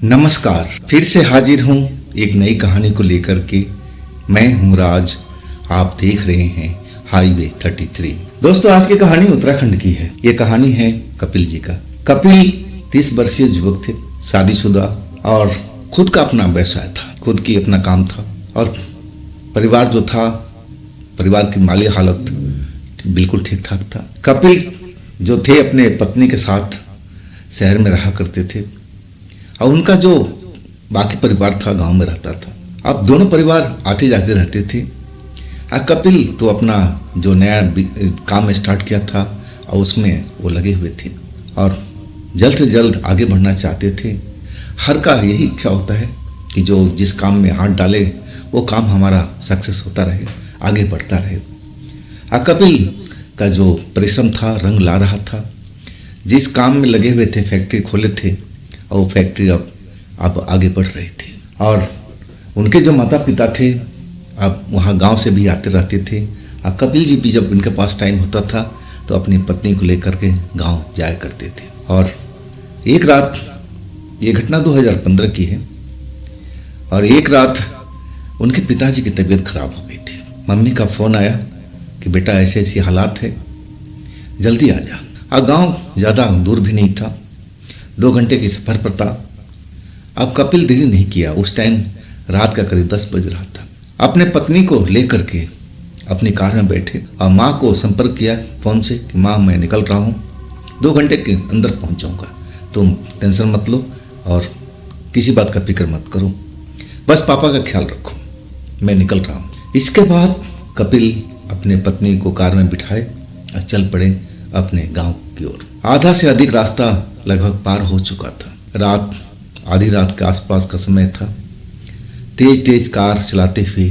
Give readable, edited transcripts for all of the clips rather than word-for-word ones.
नमस्कार, फिर से हाजिर हूँ एक नई कहानी को लेकर के। मैं हूँ राज, आप देख रहे हैं हाईवे 33। दोस्तों, आज की कहानी उत्तराखंड की है। ये कहानी है कपिल जी का। कपिल 30 वर्षीय युवक थे, शादीशुदा, और खुद का अपना व्यवसाय था, खुद की अपना काम था, और परिवार जो था, परिवार की माली हालत बिल्कुल ठीक ठाक था। कपिल जो थे अपने पत्नी के साथ शहर में रहा करते थे, और उनका जो बाकी परिवार था गांव में रहता था। अब दोनों परिवार आते जाते रहते थे। कपिल तो अपना जो नया काम स्टार्ट किया था और उसमें वो लगे हुए थे और जल्द से जल्द आगे बढ़ना चाहते थे। हर का यही इच्छा होता है कि जो जिस काम में हाथ डाले वो काम हमारा सक्सेस होता रहे, आगे बढ़ता रहे। कपिल का जो परिश्रम था रंग ला रहा था। जिस काम में लगे हुए थे, फैक्ट्री खोले थे, और वो फैक्ट्री अब आगे बढ़ रही थी। और उनके जो माता पिता थे अब वहाँ गांव से भी आते रहते थे। और कपिल जी भी जब उनके पास टाइम होता था तो अपनी पत्नी को लेकर के गांव जाया करते थे। और एक रात, ये घटना 2015 की है, और एक रात उनके पिताजी की तबीयत खराब हो गई थी। मम्मी का फ़ोन आया कि बेटा ऐसे ऐसी हालात है, जल्दी आ जा। और गाँव ज़्यादा दूर भी नहीं था, 2 घंटे की सफ़र पर था। अब कपिल देरी नहीं किया। उस टाइम रात का करीब 10 बज रहा था। अपने पत्नी को लेकर के अपनी कार में बैठे और माँ को संपर्क किया फ़ोन से कि माँ, मैं निकल रहा हूँ, 2 घंटे के अंदर पहुँच जाऊँगा, तुम टेंशन मत लो और किसी बात का फिक्र मत करो, बस पापा का ख्याल रखो, मैं निकल रहा हूँ। इसके बाद कपिल अपने पत्नी को कार में बिठाए और चल पड़े अपने गांव की ओर। आधा से अधिक रास्ता लगभग पार हो चुका था। आधी रात के आसपास का समय था। तेज तेज कार चलाते हुए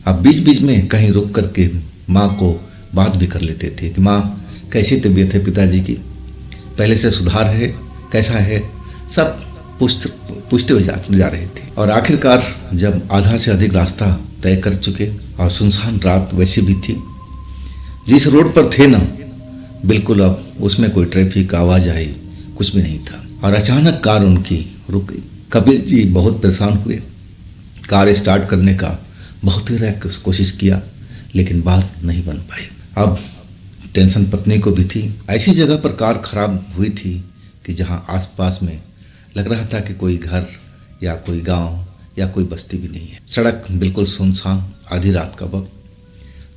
अब बीच बीच में कहीं रुक करके माँ को बात भी कर लेते थे कि माँ, कैसी तबीयत है पिताजी की, पहले से सुधार है, कैसा है, सब पूछते हुए जा रहे थे। और आखिरकार जब आधा से अधिक रास्ता तय कर चुके और सुनसान रात वैसे भी थी, जिस रोड पर थे ना, बिल्कुल अब उसमें कोई ट्रैफिक आवाज आई कुछ भी नहीं था। और अचानक कार उनकी रुक गई। कपिल जी बहुत परेशान हुए। कार स्टार्ट करने का बहुत ही कोशिश किया, लेकिन बात नहीं बन पाई। अब टेंशन पत्नी को भी थी। ऐसी जगह पर कार खराब हुई थी कि जहां आसपास में लग रहा था कि कोई घर या कोई गांव या कोई बस्ती भी नहीं है। सड़क बिल्कुल सुनसान, आधी रात का वक्त,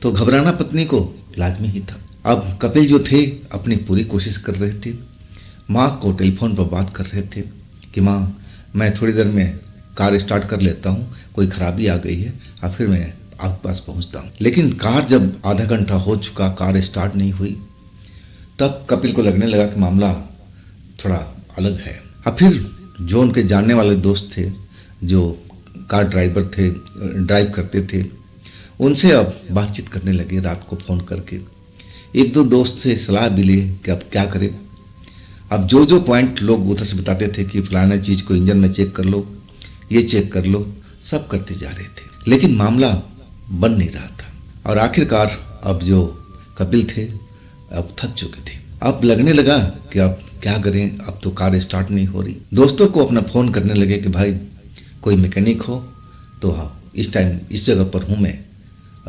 तो घबराना पत्नी को लाजमी ही था। अब कपिल जो थे अपनी पूरी कोशिश कर रहे थे। माँ को टेलीफोन पर बात कर रहे थे कि माँ, मैं थोड़ी देर में कार स्टार्ट कर लेता हूँ, कोई खराबी आ गई है और फिर मैं आपके पास पहुँचता हूँ। लेकिन कार जब आधा घंटा हो चुका, कार स्टार्ट नहीं हुई, तब कपिल को लगने लगा कि मामला थोड़ा अलग है। और फिर जो उनके जानने वाले दोस्त थे, जो कार ड्राइवर थे, ड्राइव करते थे, उनसे अब बातचीत करने लगे। रात को फ़ोन करके 1-2 दोस्त से सलाह भी ली कि अब क्या करें। अब जो पॉइंट लोग उधर से बताते थे कि फलाना चीज़ को इंजन में चेक कर लो, ये चेक कर लो, सब करते जा रहे थे, लेकिन मामला बन नहीं रहा था। और आखिरकार अब जो कपिल थे अब थक चुके थे। अब लगने लगा कि अब क्या करें, अब तो कार स्टार्ट नहीं हो रही। दोस्तों को अपना फ़ोन करने लगे कि भाई कोई मैकेनिक हो तो हाँ, इस टाइम इस जगह पर हूँ मैं।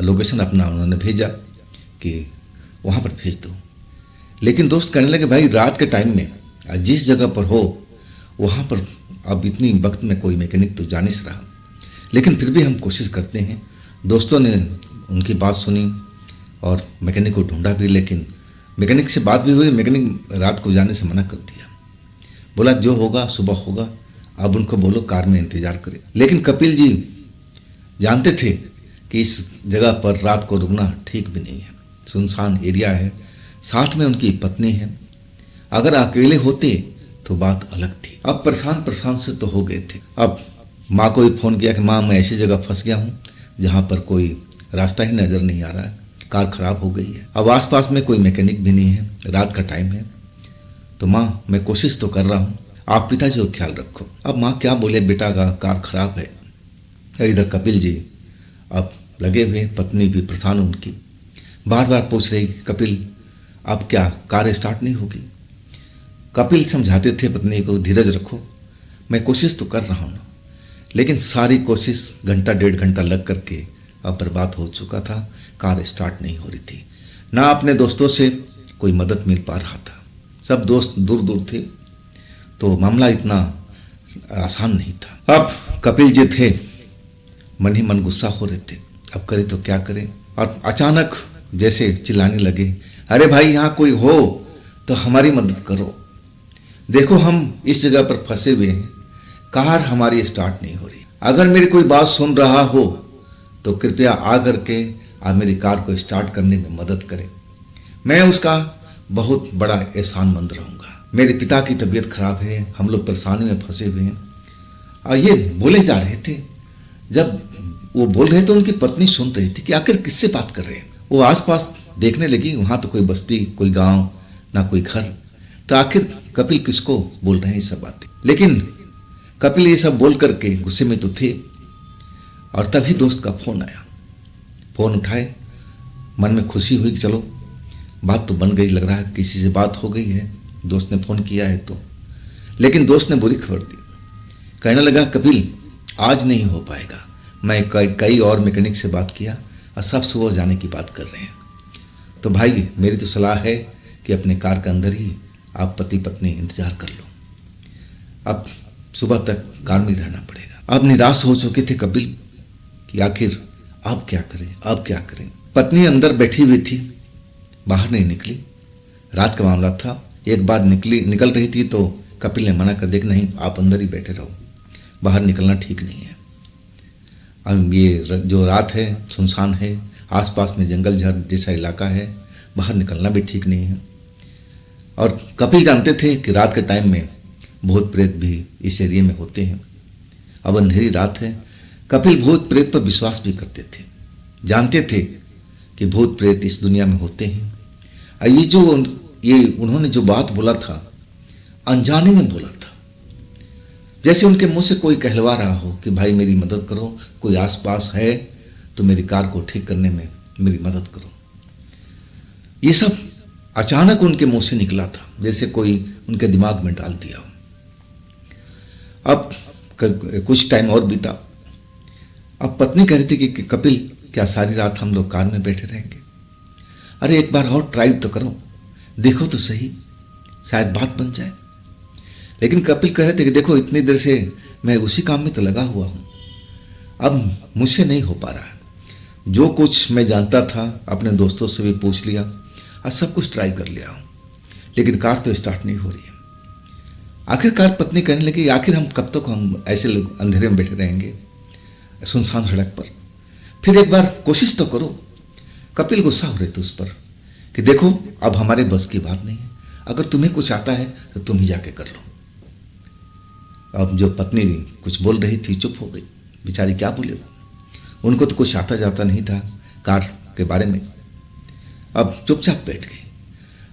लोकेशन अपना उन्होंने भेजा कि वहाँ पर भेज दो। लेकिन दोस्त कहने लगे भाई रात के टाइम में जिस जगह पर हो वहाँ पर अब इतनी वक्त में कोई मैकेनिक तो जा नहीं रहा, लेकिन फिर भी हम कोशिश करते हैं। दोस्तों ने उनकी बात सुनी और मैकेनिक को ढूंढा भी, लेकिन मैकेनिक से बात भी हुई। मैकेनिक रात को जाने से मना कर दिया, बोला जो होगा सुबह होगा, अब उनको बोलो कार में इंतज़ार करें। लेकिन कपिल जी जानते थे कि इस जगह पर रात को रुकना ठीक भी नहीं है, सुनसान एरिया है, साथ में उनकी पत्नी है। अगर अकेले होते तो बात अलग थी। अब परेशान से तो हो गए थे। अब माँ को भी फ़ोन किया कि माँ, मैं ऐसी जगह फंस गया हूँ जहाँ पर कोई रास्ता ही नज़र नहीं आ रहा है, कार खराब हो गई है, अब आसपास में कोई मैकेनिक भी नहीं है, रात का टाइम है, तो माँ मैं कोशिश तो कर रहा हूँ, आप पिताजी को ख्याल रखो। अब माँ क्या बोले, बेटा का कार खराब है। इधर कपिल जी अब लगे हुए, पत्नी भी परेशान उनकी, बार बार पूछ रही कपिल अब क्या कार स्टार्ट नहीं होगी। कपिल समझाते थे पत्नी को, धीरज रखो, मैं कोशिश तो कर रहा हूँ ना, लेकिन सारी कोशिश घंटा डेढ़ घंटा लग करके अब बर्बाद हो चुका था। कार स्टार्ट नहीं हो रही थी, ना अपने दोस्तों से कोई मदद मिल पा रहा था। सब दोस्त दूर दूर थे, तो मामला इतना आसान नहीं था। अब कपिल जी थे, मन ही मन गुस्सा हो रहे थे, अब करे तो क्या करें। और अचानक जैसे चिल्लाने लगे, अरे भाई यहाँ कोई हो तो हमारी मदद करो, देखो हम इस जगह पर फंसे हुए हैं, कार हमारी स्टार्ट नहीं हो रही। अगर मेरी कोई बात सुन रहा हो तो कृपया आ करके आप मेरी कार को स्टार्ट करने में मदद करें, मैं उसका बहुत बड़ा एहसानमंद रहूंगा। मेरे पिता की तबीयत खराब है, हम लोग परेशानी में फंसे हुए हैं। और ये बोले जा रहे थे, जब वो बोल रहे थे उनकी पत्नी सुन रही थी कि आखिर किससे बात कर रहे हैं। वो आसपास देखने लगी, वहां तो कोई बस्ती, कोई गांव, ना कोई घर, तो आखिर कपिल किसको बोल रहे हैं ये सब बातें। लेकिन कपिल ये सब बोल करके गुस्से में तो थे, और तभी दोस्त का फोन आया। फोन उठाए, मन में खुशी हुई कि चलो बात तो बन गई, लग रहा है किसी से बात हो गई है, दोस्त ने फोन किया है तो। लेकिन दोस्त ने बुरी खबर दी, कहने लगा कपिल आज नहीं हो पाएगा, मैं कई और मैकेनिक से बात किया और सब सुबह जाने की बात कर रहे हैं। तो भाई मेरी तो सलाह है कि अपने कार के अंदर ही आप पति पत्नी इंतजार कर लो, अब सुबह तक कार में रहना पड़ेगा। अब निराश हो चुके थे कपिल कि आखिर अब क्या करें, अब क्या करें। पत्नी अंदर बैठी हुई थी, बाहर नहीं निकली, रात का मामला था। एक बार निकल रही थी तो कपिल ने मना कर दिया कि नहीं आप अंदर ही बैठे रहो, बाहर निकलना ठीक नहीं है। अब ये जो रात है सुनसान है, आसपास में जंगल झाड़ जैसा इलाका है, बाहर निकलना भी ठीक नहीं है। और कपिल जानते थे कि रात के टाइम में भूत प्रेत भी इस एरिया में होते हैं। अब अंधेरी रात है, कपिल भूत प्रेत पर विश्वास भी करते थे, जानते थे कि भूत प्रेत इस दुनिया में होते हैं। और ये उन्होंने जो बात बोला था अनजाने में बोला था, जैसे उनके मुंह से कोई कहलवा रहा हो कि भाई मेरी मदद करो, कोई आसपास है तो मेरी कार को ठीक करने में मेरी मदद करो। ये सब अचानक उनके मुंह से निकला था, जैसे कोई उनके दिमाग में डाल दिया हो। अब कुछ टाइम और बीता। अब पत्नी कह रही थी कि कपिल क्या सारी रात हम लोग कार में बैठे रहेंगे, अरे एक बार और ट्राई तो करो, देखो तो सही, शायद बात बन जाए। लेकिन कपिल कह रहे थे कि देखो इतनी देर से मैं उसी काम में तो लगा हुआ हूं, अब मुझसे नहीं हो पा रहा है। जो कुछ मैं जानता था अपने दोस्तों से भी पूछ लिया और सब कुछ ट्राई कर लिया हूं, लेकिन कार तो स्टार्ट नहीं हो रही है। आखिरकार पत्नी कहने लगी आखिर हम कब तक हम ऐसे अंधेरे में बैठे रहेंगे सुनसान सड़क पर, फिर एक बार कोशिश तो करो। कपिल गुस्सा हो रहे थे उस पर कि देखो अब हमारे बस की बात नहीं है, अगर तुम्हें कुछ आता है तो तुम ही जाके कर लो। अब जो पत्नी कुछ बोल रही थी चुप हो गई, बेचारी क्या बोले वो, उनको तो कुछ आता जाता नहीं था कार के बारे में। अब चुपचाप बैठ गई।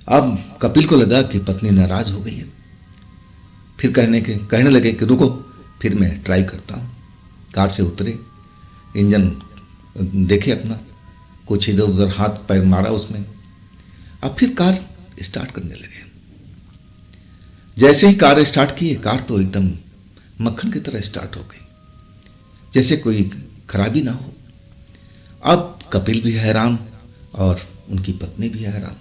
अब कपिल को लगा कि पत्नी नाराज हो गई है, फिर कहने लगे कि रुको फिर मैं ट्राई करता हूँ। कार से उतरे, इंजन देखे अपना, कुछ इधर उधर हाथ पैर मारा उसमें, अब फिर कार स्टार्ट करने लगे। जैसे ही कार स्टार्ट की, कार तो एकदम मक्खन की तरह स्टार्ट हो गई, जैसे कोई खराबी ना हो। अब कपिल भी हैरान और उनकी पत्नी भी हैरान।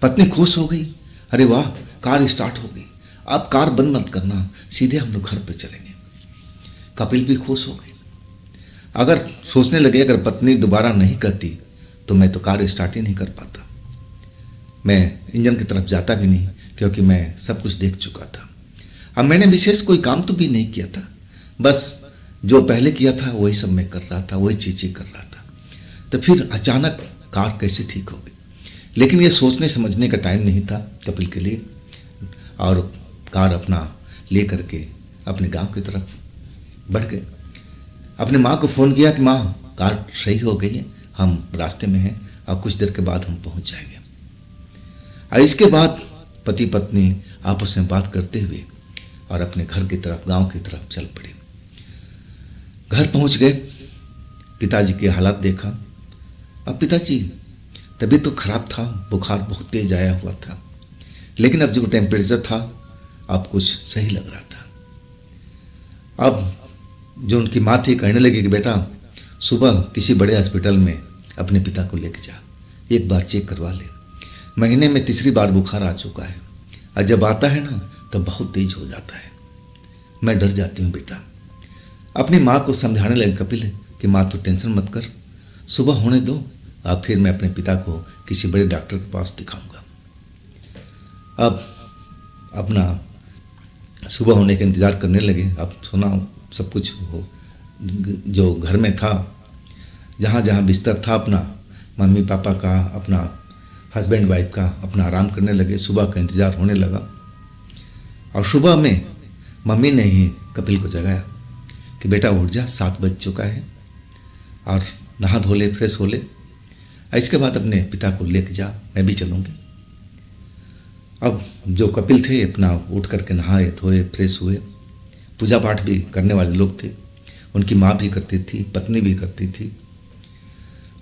पत्नी खुश हो गई, अरे वाह कार स्टार्ट हो गई, अब कार बंद मत करना, सीधे हम लोग घर पे चलेंगे। कपिल भी खुश हो गए। अगर सोचने लगे अगर पत्नी दोबारा नहीं करती तो मैं तो कार स्टार्ट ही नहीं कर पाता, मैं इंजन की तरफ जाता भी नहीं, क्योंकि मैं सब कुछ देख चुका था। अब मैंने विशेष कोई काम तो भी नहीं किया था, बस जो पहले किया था वही सब मैं कर रहा था, वही चीजें कर रहा था। तो फिर अचानक कार कैसे ठीक हो गई। लेकिन ये सोचने समझने का टाइम नहीं था कपिल के लिए, और कार अपना ले करके अपने गांव की तरफ बढ़ गए। अपने माँ को फ़ोन किया कि माँ कार सही हो गई है, हम रास्ते में हैं और कुछ देर के बाद हम पहुँच जाएंगे। और इसके बाद पति पत्नी आपस में बात करते हुए और अपने घर की तरफ, गांव की तरफ चल पड़े। घर पहुँच गए, पिताजी के हालात देखा। अब पिताजी तबीयत तो खराब था, बुखार बहुत तेज आया हुआ था, लेकिन अब जो टेम्परेचर था अब कुछ सही लग रहा था। अब जो उनकी माँ थी कहने लगी कि बेटा सुबह किसी बड़े हॉस्पिटल में अपने पिता को लेके जा, एक बार चेक करवा ले। महीने में तीसरी बार बुखार आ चुका है और जब आता है ना तब बहुत तेज हो जाता है, मैं डर जाती हूँ बेटा। अपनी माँ को समझाने लगे कपिल कि माँ तू टेंशन मत कर, सुबह होने दो और फिर मैं अपने पिता को किसी बड़े डॉक्टर के पास दिखाऊंगा। अब अपना सुबह होने का इंतज़ार करने लगे। अब सुना सब कुछ हो जो घर में था, जहाँ जहाँ बिस्तर था अपना मम्मी पापा का, अपना हस्बैंड वाइफ का, अपना आराम करने लगे। सुबह का इंतज़ार होने लगा और सुबह में मम्मी ने ही कपिल को जगाया कि बेटा उठ जा, 7 बज चुका है और नहा धो ले, फ्रेश हो ले, इसके बाद अपने पिता को लेके जा, मैं भी चलूँगी। अब जो कपिल थे अपना उठ करके नहाए धोए फ्रेश हुए। पूजा पाठ भी करने वाले लोग थे, उनकी माँ भी करती थी, पत्नी भी करती थी।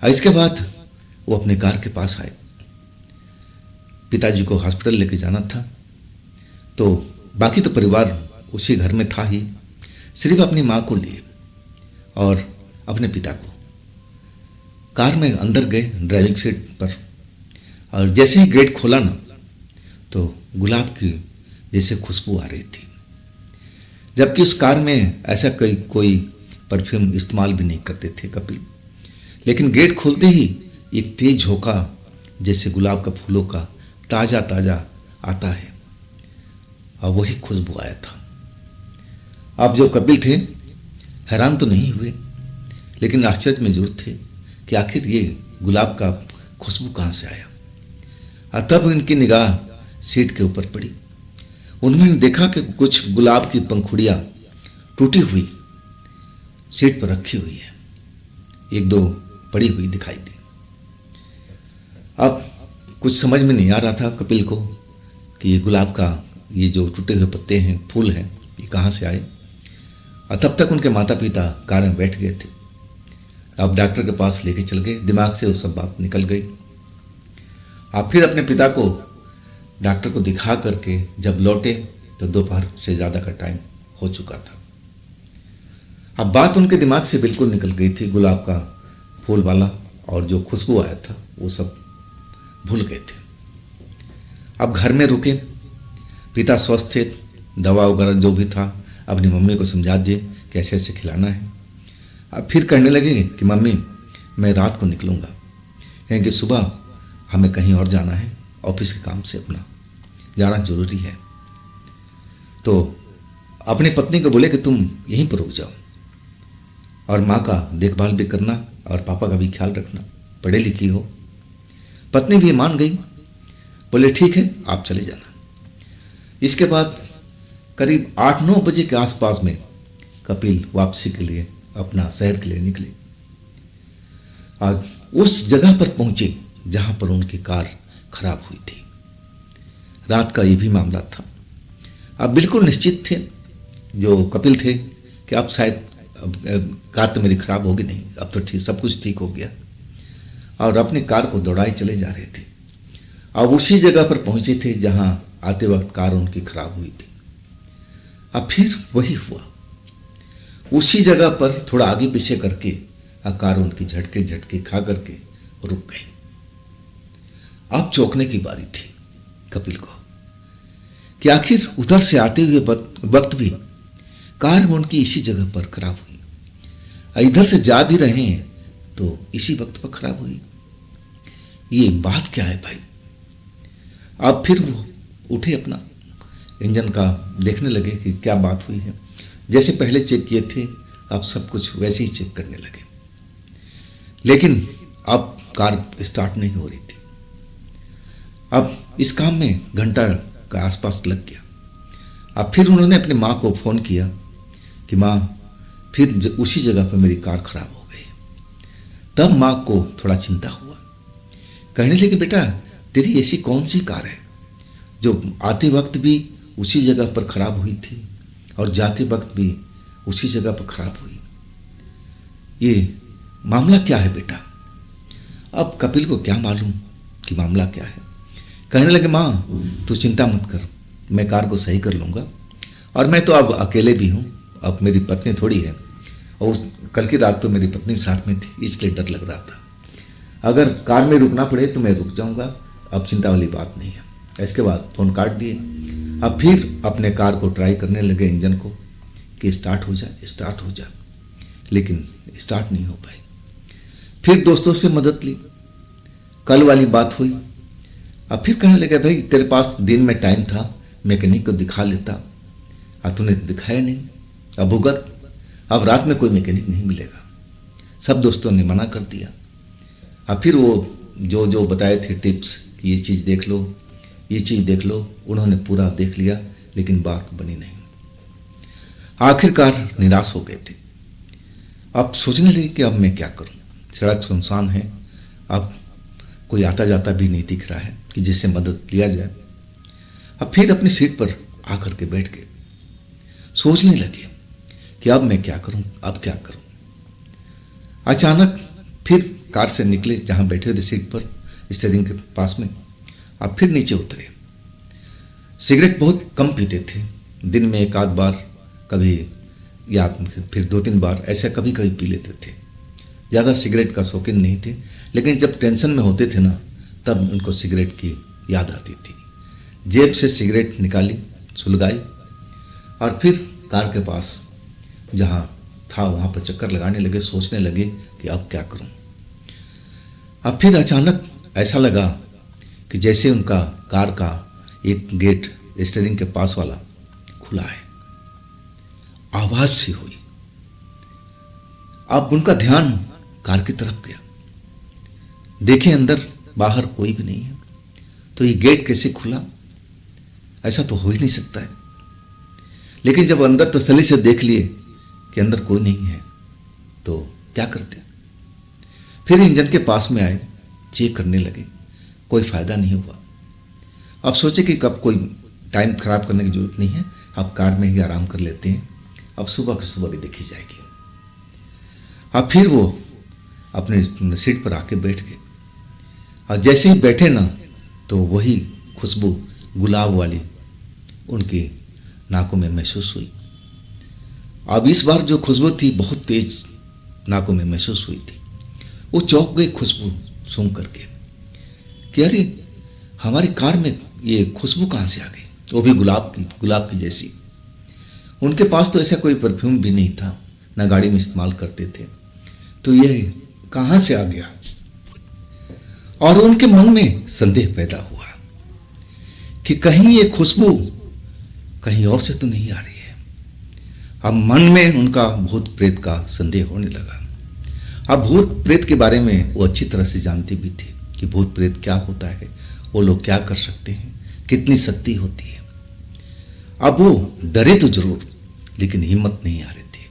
और इसके बाद वो अपने कार के पास आए। पिताजी को हॉस्पिटल लेके जाना था, तो बाकी तो परिवार उसी घर में था ही, सिर्फ अपनी माँ को लिए और अपने पिता को कार में अंदर गए ड्राइविंग सीट पर। और जैसे ही गेट खोला ना तो गुलाब की जैसे खुशबू आ रही थी, जबकि उस कार में ऐसा कोई परफ्यूम इस्तेमाल भी नहीं करते थे कपिल। लेकिन गेट खोलते ही एक तेज झोंका जैसे गुलाब का फूलों का ताज़ा ताज़ा आता है और वही खुशबू आया था। अब जो कपिल थे हैरान तो नहीं हुए, लेकिन आश्चर्य में जरूर थे कि आखिर ये गुलाब का खुशबू कहाँ से आया। और तब उनकी निगाह सीट के ऊपर पड़ी। उन्होंने देखा कि कुछ गुलाब की पंखुड़ियाँ टूटी हुई सीट पर रखी हुई है, 1-2 पड़ी हुई दिखाई दी। अब कुछ समझ में नहीं आ रहा था कपिल को कि ये गुलाब का ये जो टूटे हुए पत्ते हैं, फूल हैं, ये कहाँ से आए। और तब तक उनके माता पिता कार में बैठ गए थे। अब डॉक्टर के पास लेके चल गए, दिमाग से वो सब बात निकल गई। अब फिर अपने पिता को डॉक्टर को दिखा करके जब लौटे तो दोपहर से ज़्यादा का टाइम हो चुका था। अब बात उनके दिमाग से बिल्कुल निकल गई थी, गुलाब का फूल वाला और जो खुशबू आया था वो सब भूल गए थे। अब घर में रुके, पिता स्वस्थ थे, दवा वगैरह जो भी था अपनी मम्मी को समझा दिए कि ऐसे ऐसे खिलाना है। अब फिर कहने लगे कि मम्मी मैं रात को निकलूँगा, क्योंकि सुबह हमें कहीं और जाना है, ऑफिस के काम से अपना जाना जरूरी है। तो अपनी पत्नी को बोले कि तुम यहीं पर रुक जाओ और माँ का देखभाल भी करना और पापा का भी ख्याल रखना, पढ़े लिखी हो। पत्नी भी मान गई, बोले ठीक है आप चले जाना। इसके बाद करीब 8-9 बजे के आसपास में कपिल वापसी के लिए अपना शहर के लिए निकले। आज उस जगह पर पहुंचे जहां पर उनकी कार खराब हुई थी। रात का ये भी मामला था। अब बिल्कुल निश्चित थे जो कपिल थे कि अब शायद कार तो मेरी खराब होगी नहीं, अब तो ठीक सब कुछ ठीक हो गया, और अपनी कार को दौड़ाए चले जा रहे थे। अब उसी जगह पर पहुंचे थे जहां आते वक्त कार उनकी खराब हुई थी। अब फिर वही हुआ, उसी जगह पर थोड़ा आगे पीछे करके कार उनकी झटके खा करके रुक गई। अब चौंकने की बारी थी कपिल को कि आखिर उधर से आते हुए वक्त भी कार उनकी इसी जगह पर खराब हुई, इधर से जा भी रहे हैं तो इसी वक्त पर खराब हुई। ये बात क्या है भाई। अब फिर वो उठे, अपना इंजन का देखने लगे कि क्या बात हुई है। जैसे पहले चेक किए थे अब सब कुछ वैसे ही चेक करने लगे, लेकिन अब कार स्टार्ट नहीं हो रही थी। अब इस काम में घंटा का आसपास लग गया। अब फिर उन्होंने अपनी माँ को फ़ोन किया कि माँ फिर उसी जगह पर मेरी कार खराब हो गई। तब माँ को थोड़ा चिंता हुआ, कहने लगी बेटा तेरी ऐसी कौन सी कार है जो आते वक्त भी उसी जगह पर खराब हुई थी और जाते वक्त भी उसी जगह पर खराब हुई, ये मामला क्या है बेटा। अब कपिल को क्या मालूम कि मामला क्या है। कहने लगे माँ तू चिंता मत कर, मैं कार को सही कर लूँगा, और मैं तो अब अकेले भी हूँ अब मेरी पत्नी थोड़ी है, और कल की रात तो मेरी पत्नी साथ में थी, इसलिए डर लग रहा था। अगर कार में रुकना पड़े तो मैं रुक जाऊंगा, अब चिंता वाली बात नहीं है। इसके बाद फ़ोन काट दिए। अब फिर अपने कार को ट्राई करने लगे, इंजन को, कि स्टार्ट हो जाए स्टार्ट हो जाए, लेकिन स्टार्ट नहीं हो पाई। फिर दोस्तों से मदद ली, कल वाली बात हुई। अब फिर कहने लगे, भाई तेरे पास दिन में टाइम था, मैकेनिक को दिखा लेता, अब तूने दिखाया नहीं, अब भुगत, अब रात में कोई मैकेनिक नहीं मिलेगा। सब दोस्तों ने मना कर दिया। अब फिर वो जो जो बताए थे टिप्स कि ये चीज़ देख लो, ये चीज़ देख लो, उन्होंने पूरा देख लिया, लेकिन बात बनी नहीं। आखिरकार निराश हो गए थे। अब सोचने लगे कि अब मैं क्या करूं, सड़क सुनसान है, अब कोई आता जाता भी नहीं दिख रहा है कि जिससे मदद लिया जाए। अब फिर अपनी सीट पर आकर के बैठ गए, सोचने लगे कि अब मैं क्या करूं, अब क्या करूं। अचानक फिर कार से निकले, जहां बैठे थे सीट पर स्टीयरिंग के पास में। अब फिर नीचे उतरे। सिगरेट बहुत कम पीते थे, दिन में एक आध बार कभी, या फिर 2-3 बार ऐसे कभी कभी पी लेते थे। ज़्यादा सिगरेट का शौकीन नहीं थे, लेकिन जब टेंशन में होते थे ना, तब उनको सिगरेट की याद आती थी। जेब से सिगरेट निकाली, सुलगाई, और फिर कार के पास जहाँ था वहाँ पर चक्कर लगाने लगे, सोचने लगे कि अब क्या करूँ। अब फिर अचानक ऐसा लगा कि जैसे उनका कार का एक गेट स्टीयरिंग के पास वाला खुला है, आवाज सी हुई। अब उनका ध्यान कार की तरफ गया, देखे अंदर बाहर कोई भी नहीं है, तो ये गेट कैसे खुला, ऐसा तो हो ही नहीं सकता है। लेकिन जब अंदर तसल्ली से देख लिए कि अंदर कोई नहीं है, तो क्या करते। फिर इंजन के पास में आए, चेक करने लगे, कोई फायदा नहीं हुआ। अब सोचे कि कब कोई टाइम खराब करने की जरूरत नहीं है, अब कार में ही आराम कर लेते हैं, अब सुबह की सुबह भी देखी जाएगी। अब फिर वो अपने सीट पर आके बैठ गए, और जैसे ही बैठे ना, तो वही खुशबू गुलाब वाली उनकी नाकों में महसूस हुई। अब इस बार जो खुशबू थी बहुत तेज नाकों में महसूस हुई थी। वो चौंक गई खुशबू सूंघ करके कि अरे हमारी कार में ये खुशबू कहाँ से आ गई, वो भी गुलाब की जैसी। उनके पास तो ऐसा कोई परफ्यूम भी नहीं था, ना गाड़ी में इस्तेमाल करते थे, तो ये कहाँ से आ गया। और उनके मन में संदेह पैदा हुआ कि कहीं ये खुशबू कहीं और से तो नहीं आ रही है। अब मन में उनका भूत प्रेत का संदेह होने लगा। अब भूत प्रेत के बारे में वो अच्छी तरह से जानते भी थे कि भूत प्रेत क्या होता है, वो लोग क्या कर सकते हैं, कितनी शक्ति होती है। अब वो डरे तो जरूर, लेकिन हिम्मत नहीं आ रही थी।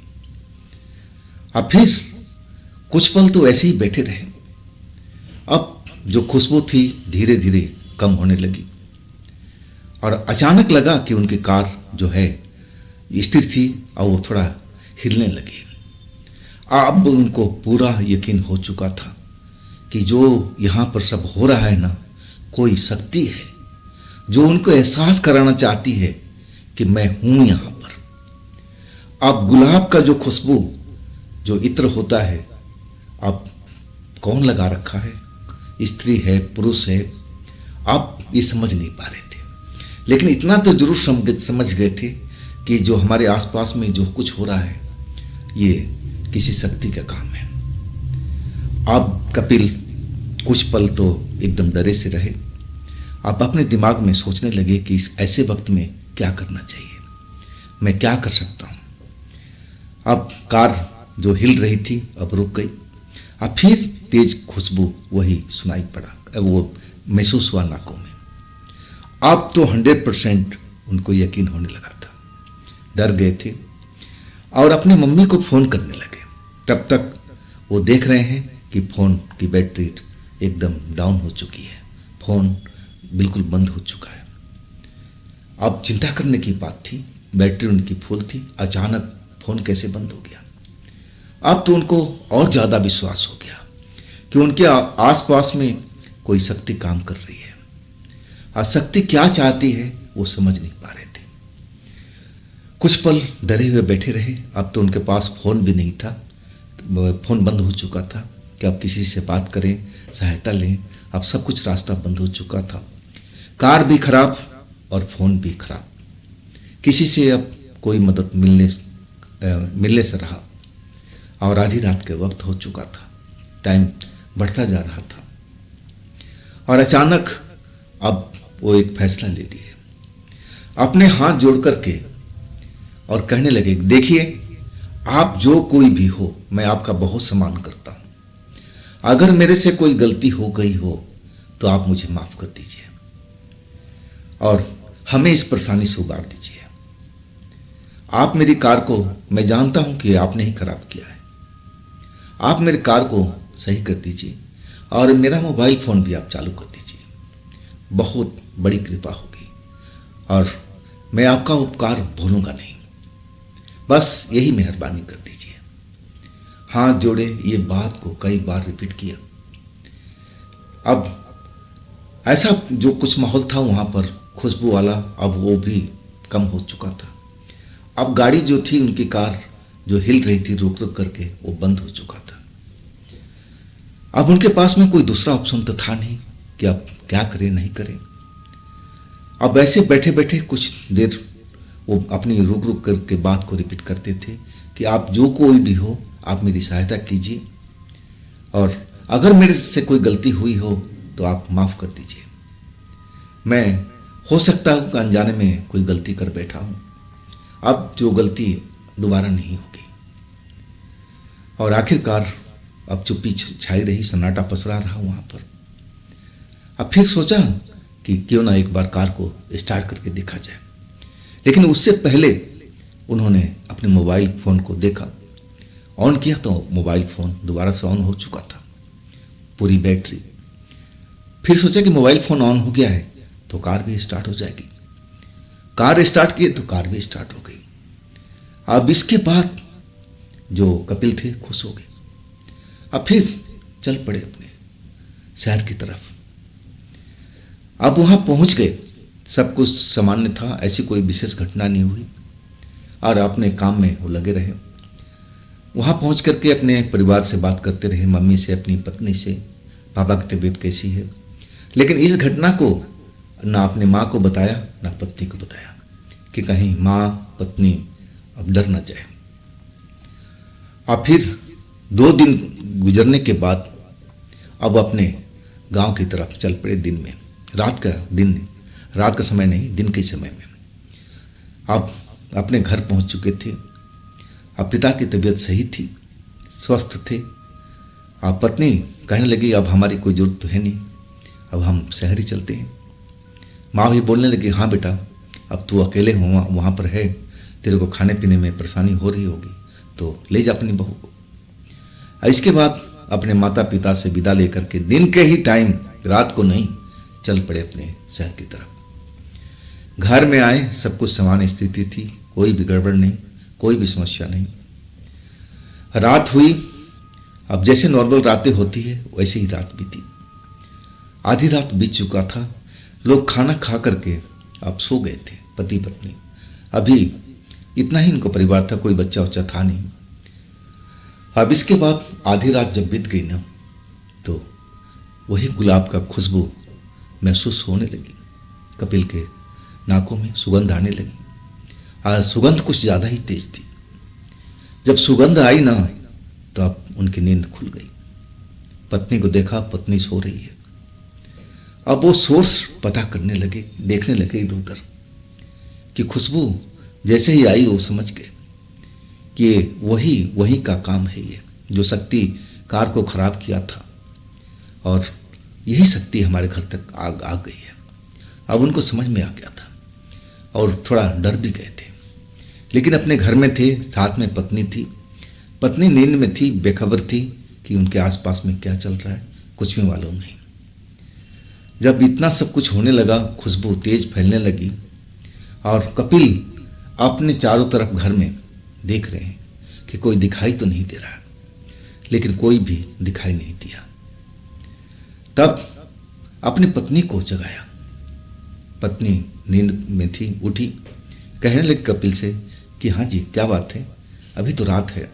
अब फिर कुछ पल तो ऐसे ही बैठे रहे। अब जो खुशबू थी धीरे धीरे कम होने लगी, और अचानक लगा कि उनकी कार जो है स्थिर थी और वो थोड़ा हिलने लगी। अब उनको पूरा यकीन हो चुका था कि जो यहाँ पर सब हो रहा है ना, कोई शक्ति है जो उनको एहसास कराना चाहती है कि मैं हूं यहाँ पर। अब गुलाब का जो खुशबू, जो इत्र होता है, अब कौन लगा रखा है, स्त्री है पुरुष है, आप ये समझ नहीं पा रहे थे। लेकिन इतना तो जरूर समझ गए थे कि जो हमारे आसपास में जो कुछ हो रहा है, ये किसी शक्ति का काम है। अब कपिल कुछ पल तो एकदम डरे से रहे। अब अपने दिमाग में सोचने लगे कि इस ऐसे वक्त में क्या करना चाहिए, मैं क्या कर सकता हूं। अब कार जो हिल रही थी अब रुक गई। अब फिर तेज खुशबू वही सुनाई पड़ा, वो महसूस हुआ नाकों में। अब तो 100% उनको यकीन होने लगा था। डर गए थे और अपनी मम्मी को फोन करने लगे। तब तक वो देख रहे हैं कि फोन की बैटरी एकदम डाउन हो चुकी है, फोन बिल्कुल बंद हो चुका है। अब चिंता करने की बात थी, बैटरी उनकी फुल थी, अचानक फोन कैसे बंद हो गया। अब तो उनको और ज्यादा विश्वास हो गया कि उनके आसपास में कोई शक्ति काम कर रही है। और शक्ति क्या चाहती है वो समझ नहीं पा रहे थे। कुछ पल डरे हुए बैठे रहे। अब तो उनके पास फ़ोन भी नहीं था, फ़ोन बंद हो चुका था कि अब किसी से बात करें, सहायता लें। अब सब कुछ रास्ता बंद हो चुका था। कार भी खराब और फ़ोन भी खराब। किसी से अब कोई मदद मिलने से रहा। और आधी रात के वक्त हो चुका था, टाइम बढ़ता जा रहा था। और अचानक अब वो एक फैसला ले लिए, अपने हाथ जोड़ करके और कहने लगे, देखिए आप जो कोई भी हो, मैं आपका बहुत सम्मान करता हूं। अगर मेरे से कोई गलती हो गई हो तो आप मुझे माफ कर दीजिए और हमें इस परेशानी से उबार दीजिए। आप मेरी कार को, मैं जानता हूं कि आपने ही खराब किया है, आप मेरी कार को सही कर दीजिए और मेरा मोबाइल फ़ोन भी आप चालू कर दीजिए। बहुत बड़ी कृपा होगी और मैं आपका उपकार भूलूंगा नहीं। बस यही मेहरबानी कर दीजिए। हाथ जोड़े, ये बात को कई बार रिपीट किया। अब ऐसा जो कुछ माहौल था वहाँ पर खुशबू वाला, अब वो भी कम हो चुका था। अब गाड़ी जो थी, उनकी कार जो हिल रही थी रुक रुक करके, वो बंद हो चुका था। अब उनके पास में कोई दूसरा ऑप्शन तो था नहीं कि अब क्या करें नहीं करें। अब ऐसे बैठे बैठे कुछ देर वो अपनी रुक रुक करके बात को रिपीट करते थे कि आप जो कोई भी हो, आप मेरी सहायता कीजिए और अगर मेरे से कोई गलती हुई हो तो आप माफ़ कर दीजिए। मैं हो सकता है कि अनजाने में कोई गलती कर बैठा हूँ, अब जो गलती दोबारा नहीं होगी। और आखिरकार अब चुप्पी छाई रही, सन्नाटा पसरा रहा वहाँ पर। अब फिर सोचा कि क्यों ना एक बार कार को स्टार्ट करके देखा जाए, लेकिन उससे पहले उन्होंने अपने मोबाइल फ़ोन को देखा। ऑन किया तो मोबाइल फ़ोन दोबारा से ऑन हो चुका था, पूरी बैटरी। फिर सोचा कि मोबाइल फ़ोन ऑन हो गया है तो कार भी स्टार्ट हो जाएगी। कार स्टार्ट किए तो कार भी स्टार्ट हो गई। अब इसके बाद जो कपिल थे खुश हो गए। अब फिर चल पड़े अपने शहर की तरफ। अब वहाँ पहुँच गए, सब कुछ सामान्य था, ऐसी कोई विशेष घटना नहीं हुई और अपने काम में वो लगे रहे। वहाँ पहुँच करके अपने परिवार से बात करते रहे, मम्मी से, अपनी पत्नी से, पापा की तबीयत कैसी है। लेकिन इस घटना को ना अपने माँ को बताया ना पत्नी को बताया कि कहीं माँ पत्नी अब डर न जाए। अब फिर 2 दिन गुजरने के बाद अब अपने गांव की तरफ चल पड़े। दिन में, रात का समय नहीं, दिन के समय में अब अपने घर पहुंच चुके थे। अब पिता की तबीयत सही थी, स्वस्थ थे। अब पत्नी कहने लगी, अब हमारी कोई जरूरत तो है नहीं, अब हम शहर ही चलते हैं। माँ भी बोलने लगी, हाँ बेटा, अब तू अकेले वहाँ पर है, तेरे को खाने पीने में परेशानी हो रही होगी तो ले जा अपनी बहू को। इसके बाद अपने माता पिता से विदा लेकर के दिन के ही टाइम, रात को नहीं, चल पड़े अपने शहर की तरफ। घर में आए, सब कुछ सामान्य स्थिति थी, कोई भी गड़बड़ नहीं, कोई भी समस्या नहीं। रात हुई। अब जैसे नॉर्मल रातें होती है वैसे ही रात बीती। आधी रात बीत चुका था। लोग खाना खा करके अब सो गए थे, पति पत्नी। अभी इतना ही इनको परिवार था, कोई बच्चा उच्चा था नहीं। अब इसके बाद आधी रात जब बीत गई ना, तो वही गुलाब का खुशबू महसूस होने लगी। कपिल के नाकों में सुगंध आने लगी। सुगंध कुछ ज़्यादा ही तेज थी। जब सुगंध आई ना, तो अब उनकी नींद खुल गई। पत्नी को देखा, पत्नी सो रही है। अब वो सोर्स पता करने लगे, देखने लगे इधर उधर कि खुशबू जैसे ही आई वो समझ गए कि वही का काम है, ये जो शक्ति कार को खराब किया था और यही शक्ति हमारे घर तक आ गई है। अब उनको समझ में आ गया था और थोड़ा डर भी गए थे, लेकिन अपने घर में थे, साथ में पत्नी थी। पत्नी नींद में थी, बेखबर थी कि उनके आसपास में क्या चल रहा है, कुछ भी मालूम नहीं। जब इतना सब कुछ होने लगा, खुशबू तेज फैलने लगी और कपिल अपने चारों तरफ घर में देख रहे हैं कि कोई दिखाई तो नहीं दे रहा, लेकिन कोई भी दिखाई नहीं दिया। तब अपनी पत्नी को जगाया। पत्नी नींद में थी, उठी, कहने लगी कपिल से कि हाँ जी क्या बात है, अभी तो रात है,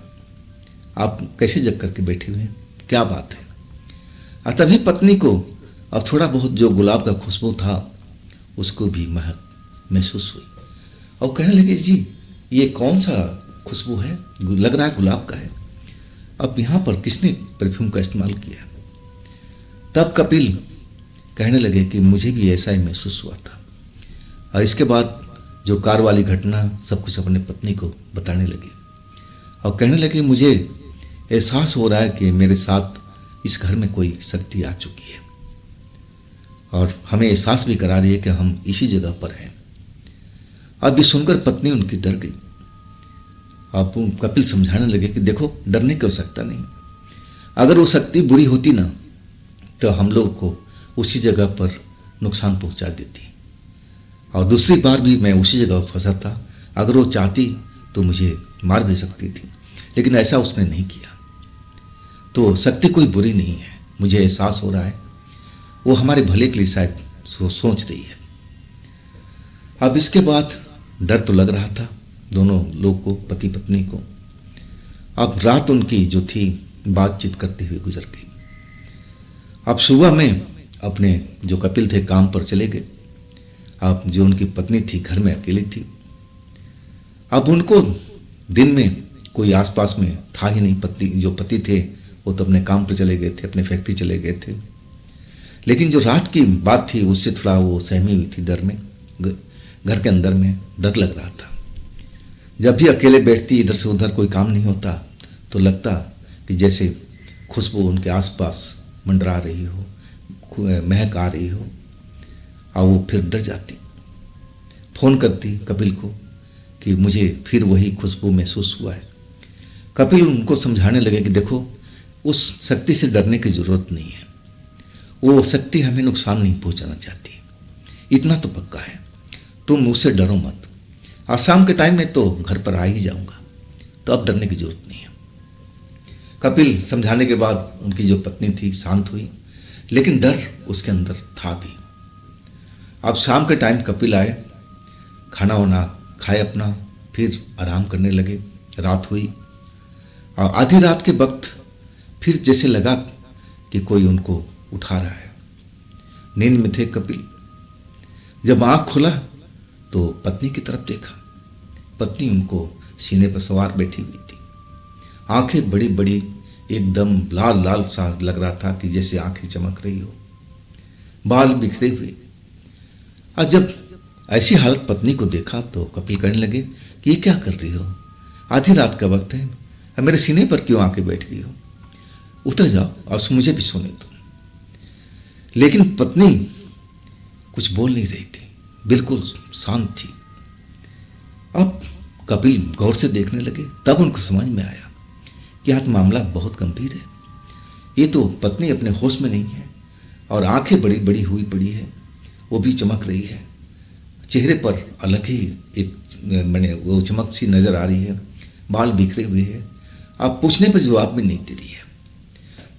आप कैसे जग करके बैठे हुए हैं, क्या बात है। और तभी पत्नी को अब थोड़ा बहुत जो गुलाब का खुशबू था उसको भी महक महसूस हुई और कहने लगे जी ये कौन सा खुशबू है, लग रहा है गुलाब का है, अब यहाँ पर किसने परफ्यूम का इस्तेमाल किया। तब कपिल कहने लगे कि मुझे भी ऐसा ही महसूस हुआ था। और इसके बाद जो कार वाली घटना सब कुछ अपने पत्नी को बताने लगे और कहने लगे मुझे एहसास हो रहा है कि मेरे साथ इस घर में कोई शक्ति आ चुकी है और हमें एहसास भी करा रही है कि हम इसी जगह पर हैं। अब ये सुनकर पत्नी उनकी डर गई। अब कपिल समझाने लगे कि देखो डरने की आवश्यकता नहीं, अगर वो शक्ति बुरी होती ना तो हम लोग को उसी जगह पर नुकसान पहुंचा देती और दूसरी बार भी मैं उसी जगह फंसा था, अगर वो चाहती तो मुझे मार भी सकती थी, लेकिन ऐसा उसने नहीं किया। तो शक्ति कोई बुरी नहीं है, मुझे एहसास हो रहा है वो हमारे भले के लिए शायद सोच रही है। अब इसके बाद डर तो लग रहा था दोनों लोग को, पति पत्नी को। अब रात उनकी जो थी बातचीत करते हुए गुजर गई। अब सुबह में अपने जो कपिल थे काम पर चले गए। अब जो उनकी पत्नी थी घर में अकेली थी। अब उनको दिन में कोई आसपास में था ही नहीं। जो पति थे वो तो अपने काम पर चले गए थे, अपने फैक्ट्री चले गए थे। लेकिन जो रात की बात थी उससे थोड़ा वो सहमी हुई थी, डर में, घर के अंदर में डर लग रहा था। जब भी अकेले बैठती, इधर से उधर कोई काम नहीं होता, तो लगता कि जैसे खुशबू उनके आसपास मंडरा रही हो, महक आ रही हो, और वो फिर डर जाती। फोन करती कपिल को कि मुझे फिर वही खुशबू महसूस हुआ है। कपिल उनको समझाने लगे कि देखो उस शक्ति से डरने की जरूरत नहीं है, वो शक्ति हमें नुकसान नहीं पहुंचाना चाहती, इतना तो पक्का है, तुम उससे डरो मत, और शाम के टाइम में तो घर पर आ ही जाऊंगा, तो अब डरने की जरूरत नहीं है। कपिल समझाने के बाद उनकी जो पत्नी थी शांत हुई, लेकिन डर उसके अंदर था भी। अब शाम के टाइम कपिल आए, खाना वाना खाए अपना, फिर आराम करने लगे। रात हुई और आधी रात के वक्त फिर जैसे लगा कि कोई उनको उठा रहा है। नींद में थे कपिल। जब आंख खोला तो पत्नी की तरफ देखा। पत्नी उनको सीने पर सवार बैठी हुई थी। आंखें बड़ी बड़ी, एकदम लाल लाल सा लग रहा था कि जैसे आंखें चमक रही हो, बाल बिखरे हुए। और जब ऐसी हालत पत्नी को देखा तो कपिल कहने लगे कि ये क्या कर रही हो, आधी रात का वक्त है, मेरे सीने पर क्यों आके बैठ गई हो, उतर जाओ और मुझे भी सोने दो। लेकिन पत्नी कुछ बोल नहीं रही थी, बिल्कुल शांत थी। अब कपिल गौर से देखने लगे, तब उनको समझ में आया कि आज मामला बहुत गंभीर है। ये तो पत्नी अपने होश में नहीं है और आंखें बड़ी बड़ी हुई पड़ी है, वो भी चमक रही है, चेहरे पर अलग ही एक मैंने वो चमक सी नजर आ रही है, बाल बिखरे हुए हैं। अब पूछने पर जवाब भी नहीं दे रही है।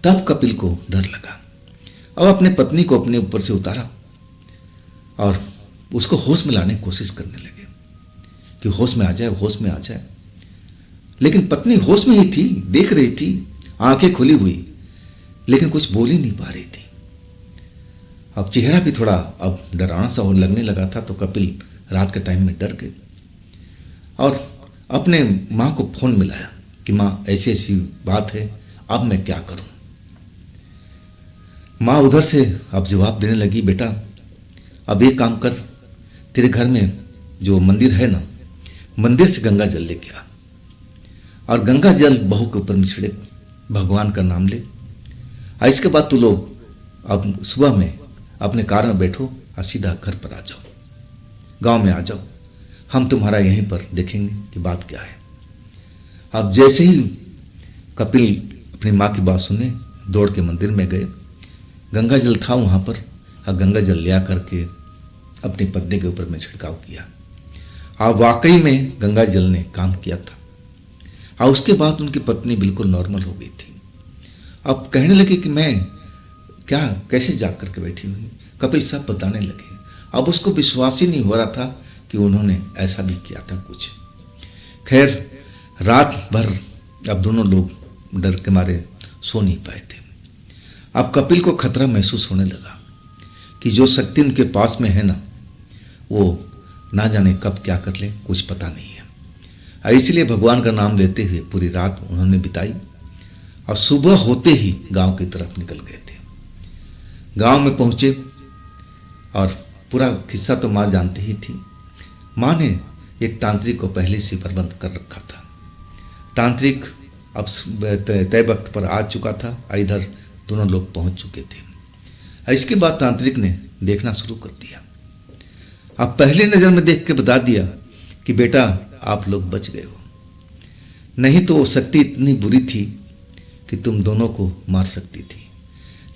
तब कपिल को डर लगा। अब अपने पत्नी को अपने ऊपर से उतारा और उसको होश में लाने की कोशिश करने लगे कि होश में आ जाए, होश में आ जाए। लेकिन पत्नी होश में ही थी, देख रही थी, आंखें खुली हुई, लेकिन कुछ बोल ही नहीं पा रही थी। अब चेहरा भी थोड़ा अब डरावना सा लगने लगा था। तो कपिल रात के टाइम में डर गए और अपने माँ को फोन मिलाया कि माँ ऐसी ऐसी बात है, अब मैं क्या करूं। माँ उधर से अब जवाब देने लगी, बेटा अब एक काम कर, तेरे घर में जो मंदिर है ना, मंदिर से गंगा जल लेके आ और गंगा जल बहू के ऊपर मिछड़े, भगवान का नाम ले। और इसके बाद तू लोग अब सुबह में अपने कार में बैठो और सीधा घर पर आ जाओ, गांव में आ जाओ, हम तुम्हारा यहीं पर देखेंगे कि बात क्या है। अब जैसे ही कपिल अपनी माँ की बात सुने, दौड़ के मंदिर में गए। गंगा जल था वहाँ पर और गंगा जल लिया करके अपनी पत्नी के ऊपर में छिड़काव किया और वाकई में गंगा जल ने काम किया था। और उसके बाद उनकी पत्नी बिल्कुल नॉर्मल हो गई थी। अब कहने लगे कि मैं क्या कैसे जाग करके बैठी हुई। कपिल साहब बताने लगे। अब उसको विश्वास ही नहीं हो रहा था कि उन्होंने ऐसा भी किया था कुछ, खैर रात भर अब दोनों लोग डर के मारे सो नहीं पाए थे। अब कपिल को खतरा महसूस होने लगा कि जो शक्ति उनके पास में है ना, वो ना जाने कब क्या कर ले, कुछ पता नहीं है। इसलिए भगवान का नाम लेते हुए पूरी रात उन्होंने बिताई और सुबह होते ही गांव की तरफ निकल गए थे। गांव में पहुंचे और पूरा किस्सा तो माँ जानती ही थी। माँ ने एक तांत्रिक को पहले से प्रबंध कर रखा था। तांत्रिक अब तय वक्त पर आ चुका था, इधर दोनों लोग पहुंच चुके थे। इसके बाद तांत्रिक ने देखना शुरू कर दिया। अब पहले नज़र में देख के बता दिया कि बेटा आप लोग बच गए हो, नहीं तो वो शक्ति इतनी बुरी थी कि तुम दोनों को मार सकती थी,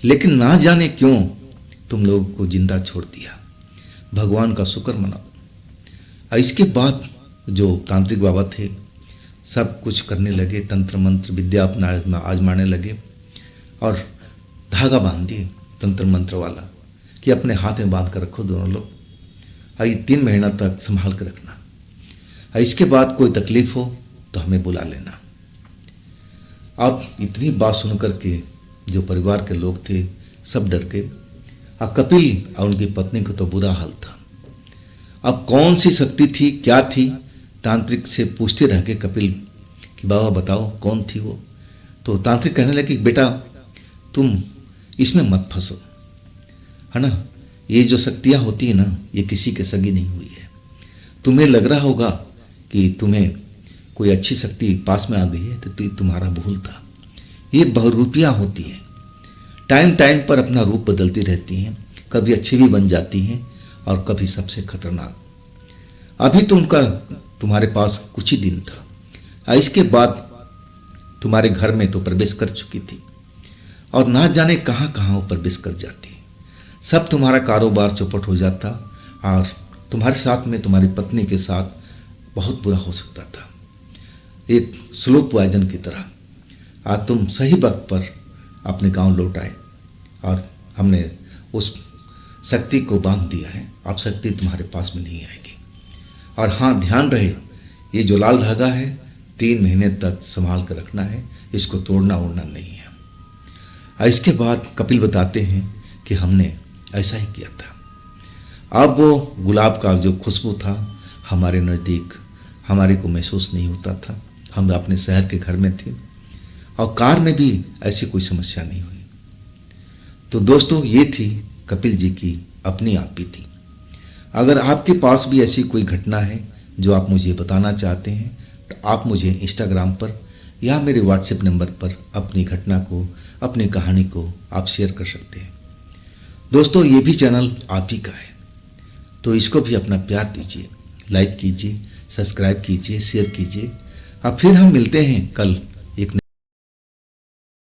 लेकिन ना जाने क्यों तुम लोगों को जिंदा छोड़ दिया। भगवान का शुक्र मनाओ। इसके बाद जो तांत्रिक बाबा थे सब कुछ करने लगे, तंत्र मंत्र विद्या अपना आजमाने लगे और धागा बांध दिए तंत्र मंत्र वाला कि अपने हाथ में बांध कर रखो दोनों लोग, 3 महीना तक संभाल कर रखना। इसके बाद कोई तकलीफ हो तो हमें बुला लेना। अब इतनी बात सुनकर के जो परिवार के लोग थे सब डर गए। अब कपिल और उनकी पत्नी को तो बुरा हाल था। अब कौन सी शक्ति थी, क्या थी, तांत्रिक से पूछते रह गए कपिल कि बाबा बताओ कौन थी वो। तो तांत्रिक कहने लगे बेटा तुम इसमें मत फंसो, है ना, ये जो शक्तियाँ होती है ना ये किसी के सगी नहीं हुई है। तुम्हें लग रहा होगा कि तुम्हें कोई अच्छी शक्ति पास में आ गई है तो तुम्हारा भूल था। ये बहुरूपियाँ होती हैं, टाइम टाइम पर अपना रूप बदलती रहती हैं, कभी अच्छी भी बन जाती हैं और कभी सबसे खतरनाक। अभी तो उनका तुम्हारे पास कुछ ही दिन था, इसके बाद तुम्हारे घर में तो प्रवेश कर चुकी थी और ना जाने कहाँ कहाँ वो प्रवेश कर जाती। सब तुम्हारा कारोबार चौपट हो जाता और तुम्हारे साथ में तुम्हारी पत्नी के साथ बहुत बुरा हो सकता था, एक स्लो पॉइजन की तरह। आज तुम सही वक्त पर अपने गांव लौट आए और हमने उस शक्ति को बांध दिया है। अब शक्ति तुम्हारे पास में नहीं आएगी। और हाँ, ध्यान रहे ये जो लाल धागा है 3 महीने तक संभाल कर रखना है, इसको तोड़ना ओड़ना नहीं है। इसके बाद कपिल बताते हैं कि हमने ऐसा ही किया था। अब वो गुलाब का जो खुशबू था हमारे नज़दीक हमारे को महसूस नहीं होता था। हम अपने शहर के घर में थे और कार में भी ऐसी कोई समस्या नहीं हुई। तो दोस्तों ये थी कपिल जी की अपनी आप बीती। अगर आपके पास भी ऐसी कोई घटना है जो आप मुझे बताना चाहते हैं तो आप मुझे इंस्टाग्राम पर या मेरे व्हाट्सएप नंबर पर अपनी घटना को, अपनी कहानी को आप शेयर कर सकते हैं। दोस्तों ये भी चैनल आप ही का है तो इसको भी अपना प्यार दीजिए, लाइक कीजिए, सब्सक्राइब कीजिए, शेयर कीजिए। अब फिर हम मिलते हैं कल